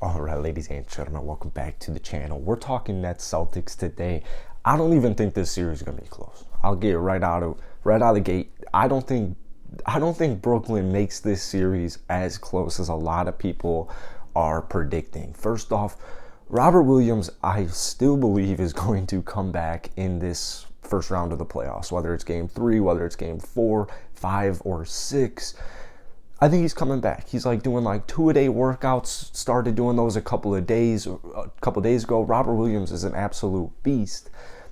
Alright, ladies and gentlemen, welcome back to the channel. We're talking Nets Celtics today. I don't even think this series is gonna be close. I'll get right out of the gate. I don't think Brooklyn makes this series as close as a lot of people are predicting. First off, Robert Williams, I still believe, is going to come back in this first round of the playoffs, whether it's game 3, whether it's game 4, 5, or 6. I think he's coming back. He's like doing like 2-a-day workouts, started doing those a couple days ago. Robert Williams is an absolute beast.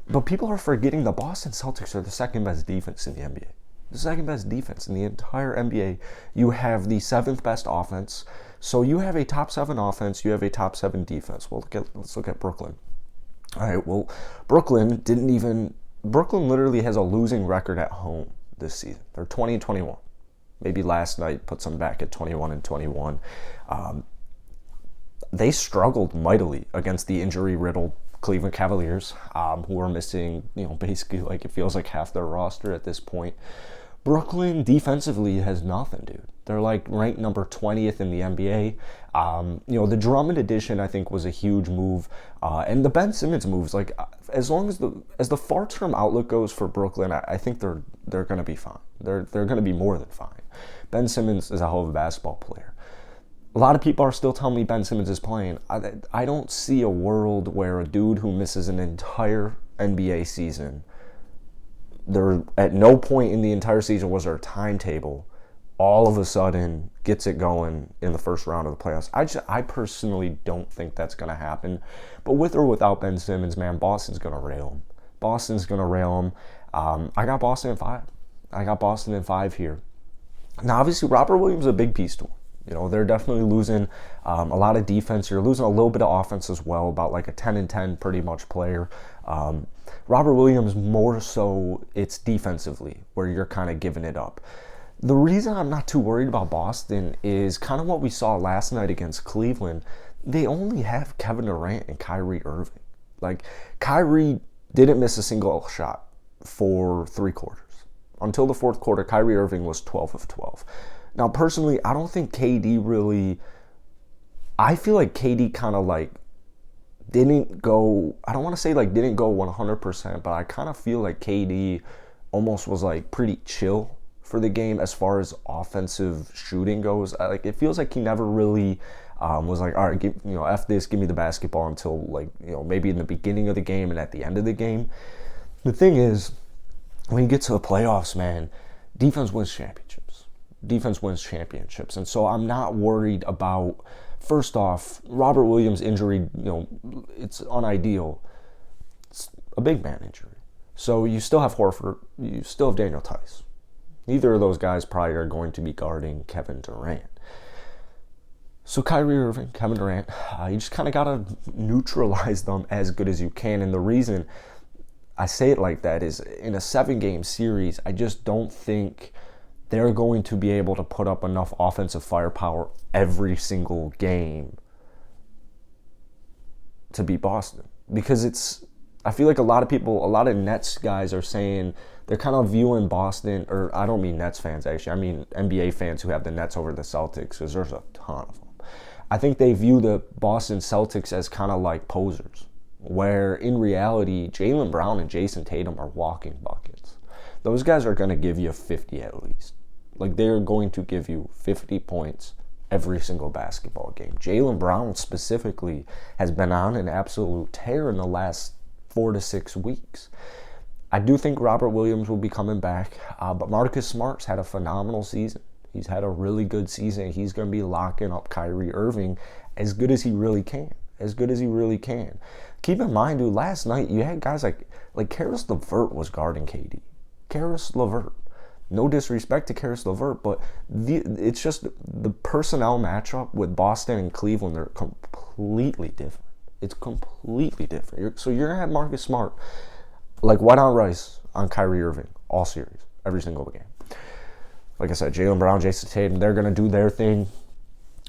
But people are forgetting the Boston Celtics are the second best defense in the NBA. The second best defense in the entire NBA. You have the 7th best offense. So you have a top 7 offense, you have a top 7 defense. Well, let's look at Brooklyn. All right, well, Brooklyn literally has a losing record at home this season. They're 20-21. Maybe last night put some back at 21-21. They struggled mightily against the injury-riddled Cleveland Cavaliers, who are missing, basically like it feels like half their roster at this point. Brooklyn defensively has nothing, dude. They're like ranked number 20th in the NBA. The Drummond addition I think was a huge move, and the Ben Simmons moves. Like as long as the far-term outlook goes for Brooklyn, I think they're going to be fine. They're going to be more than fine. Ben Simmons is a hell of a basketball player. A lot of people are still telling me Ben Simmons is playing. I don't see a world where a dude who misses an entire NBA season, there at no point in the entire season was there a timetable, all of a sudden gets it going in the first round of the playoffs. I personally don't think that's going to happen. But with or without Ben Simmons, man, Boston's going to rail him. I got Boston in 5. I got Boston in 5 here. Now, obviously, Robert Williams is a big piece to him. They're definitely losing a lot of defense. You're losing a little bit of offense as well, about like a 10-10 pretty much player. Robert Williams, more so it's defensively where you're kind of giving it up. The reason I'm not too worried about Boston is kind of what we saw last night against Cleveland. They only have Kevin Durant and Kyrie Irving. Like, Kyrie didn't miss a single shot for 3 quarters. Until the 4th quarter, Kyrie Irving was 12 of 12. Now, personally, I don't think KD really... I feel like KD kind of like didn't go... I don't want to say like didn't go 100%, but I kind of feel like KD almost was like pretty chill for the game as far as offensive shooting goes. It feels like he never really was like, all right, F this, give me the basketball until maybe in the beginning of the game and at the end of the game. The thing is, when you get to the playoffs, man, defense wins championships. And so I'm not worried about, first off, Robert Williams' injury, it's unideal. It's a big man injury. So you still have Horford, you still have Daniel Tice. Neither of those guys probably are going to be guarding Kevin Durant. So Kyrie Irving, Kevin Durant, you just kind of got to neutralize them as good as you can. And the reason I say it like that is in a 7-game series, I just don't think they're going to be able to put up enough offensive firepower every single game to beat Boston. Because I feel like a lot of Nets guys are saying they're kind of viewing Boston, or I don't mean Nets fans actually, I mean NBA fans who have the Nets over the Celtics, because there's a ton of them. I think they view the Boston Celtics as kind of like posers, where in reality, Jaylen Brown and Jason Tatum are walking buckets. Those guys are going to give you 50 at least. Like, they're going to give you 50 points every single basketball game. Jaylen Brown specifically has been on an absolute tear in the last 4 to 6 weeks. I do think Robert Williams will be coming back, but Marcus Smart's had a phenomenal season. He's had a really good season. He's going to be locking up Kyrie Irving as good as he really can. Keep in mind, dude, last night you had guys like Karis LeVert was guarding KD. Karis LeVert. No disrespect to Karis LeVert, but it's just the personnel matchup with Boston and Cleveland, they're completely different. It's completely different. So you're going to have Marcus Smart like white on rice on Kyrie Irving all series, every single game. Like I said, Jaylen Brown, Jason Tatum, they're going to do their thing,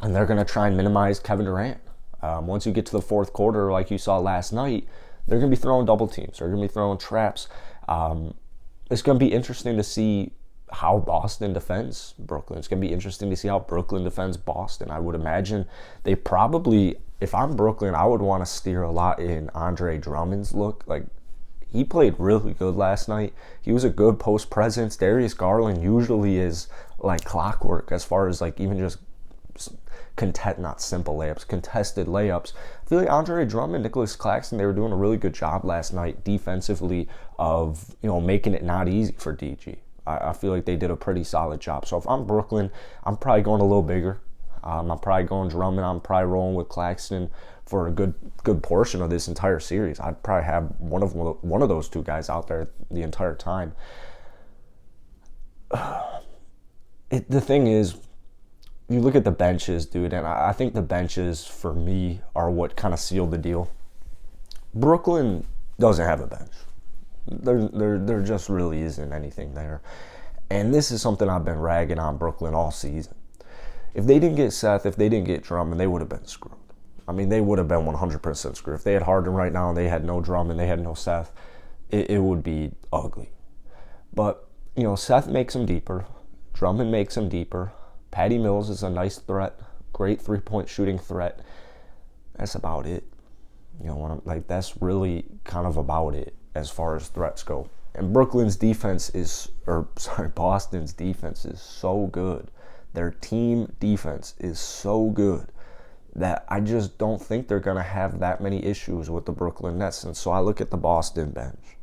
and they're going to try and minimize Kevin Durant. Once you get to the 4th quarter, like you saw last night, they're going to be throwing double teams. They're going to be throwing traps. It's going to be interesting to see how Boston defends Brooklyn. It's going to be interesting to see how Brooklyn defends Boston. I would imagine they probably, if I'm Brooklyn, I would want to steer a lot in Andre Drummond's look. Like, he played really good last night. He was a good post presence. Darius Garland usually is like clockwork as far as like even just not simple layups, contested layups. I feel like Andre Drummond, Nicholas Claxton, they were doing a really good job last night defensively of, making it not easy for DG. I feel like they did a pretty solid job. So if I'm Brooklyn, I'm probably going a little bigger. I'm probably going Drummond. I'm probably rolling with Claxton for a good portion of this entire series. I'd probably have one of those two guys out there the entire time. The thing is, you look at the benches, dude, and I think the benches for me are what kind of sealed the deal. Brooklyn doesn't have a bench. There just really isn't anything there. And this is something I've been ragging on Brooklyn all season. If they didn't get Seth, if they didn't get Drummond, they would have been screwed. I mean, they would have been 100% screwed. If they had Harden right now and they had no Drummond, they had no Seth, it would be ugly. But, Seth makes them deeper. Drummond makes them deeper. Patty Mills is a nice threat, great three-point shooting threat. That's about it. That's really kind of about it as far as threats go. And Boston's defense is so good. Their team defense is so good that I just don't think they're going to have that many issues with the Brooklyn Nets. And so I look at the Boston bench.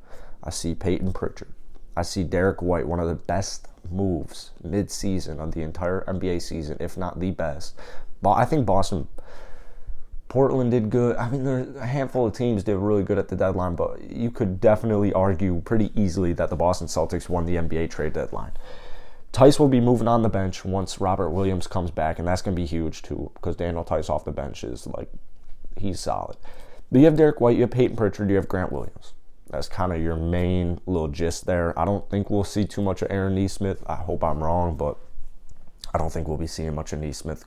I see Peyton Pritchard. I see Derek White, one of the best moves mid-season of the entire NBA season, if not the best. But I think Portland did good. I mean, there's a handful of teams did really good at the deadline, but you could definitely argue pretty easily that the Boston Celtics won the NBA trade deadline. Tice will be moving on the bench once Robert Williams comes back, and that's going to be huge too, because Daniel Tice off the bench is he's solid. But you have Derek White, you have Peyton Pritchard, you have Grant Williams. That's kind of your main little gist there. I don't think we'll see too much of Aaron Nesmith. I hope I'm wrong, but I don't think we'll be seeing much of Nesmith.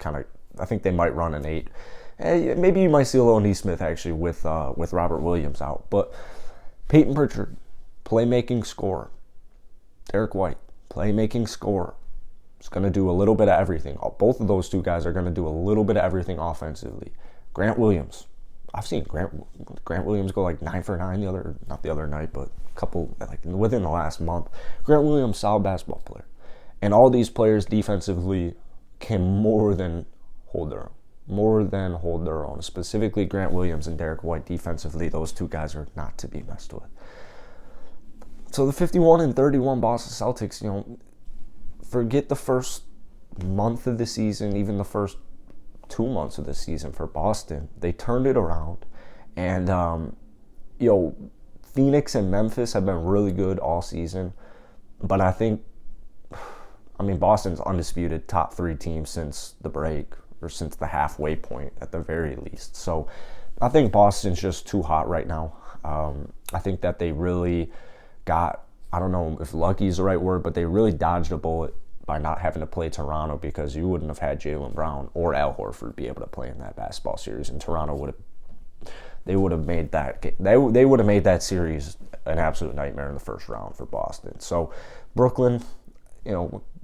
I think they might run an 8. Maybe you might see a little Nesmith actually with Robert Williams out. But Peyton Pritchard, playmaking scorer. Derek White, playmaking scorer. Is going to do a little bit of everything. Both of those two guys are going to do a little bit of everything offensively. Grant Williams. I've seen Grant Williams go 9 for 9 not the other night, but a couple within the last month. Grant Williams, solid basketball player. And all these players defensively can more than hold their own. Specifically Grant Williams and Derek White defensively, those two guys are not to be messed with. So the 51-31 Boston Celtics, forget the first month of the season, even the first 2 months of the season for Boston. They turned it around. And, Phoenix and Memphis have been really good all season. But Boston's undisputed top 3 team since the break, or since the halfway point at the very least. So I think Boston's just too hot right now. I think that they really got, I don't know if lucky is the right word, but they really dodged a bullet by not having to play Toronto, because you wouldn't have had Jaylen Brown or Al Horford be able to play in that basketball series, and Toronto would have made that series an absolute nightmare in the first round for Boston. So Brooklyn,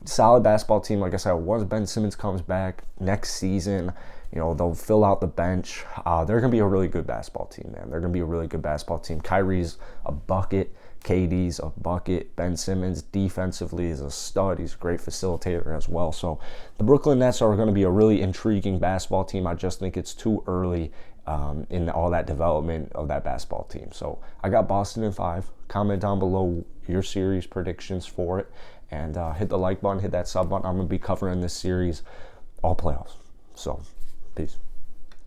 solid basketball team. Like I said, once Ben Simmons comes back next season, they'll fill out the bench. They're going to be a really good basketball team, man. They're going to be a really good basketball team. Kyrie's a bucket. KD's a bucket. Ben Simmons defensively is a stud. He's a great facilitator as well. So the Brooklyn Nets are going to be a really intriguing basketball team. I just think it's too early in all that development of that basketball team. So I got Boston in 5. Comment down below your series predictions for it. And hit the like button, hit that sub button. I'm going to be covering this series all playoffs. So, peace.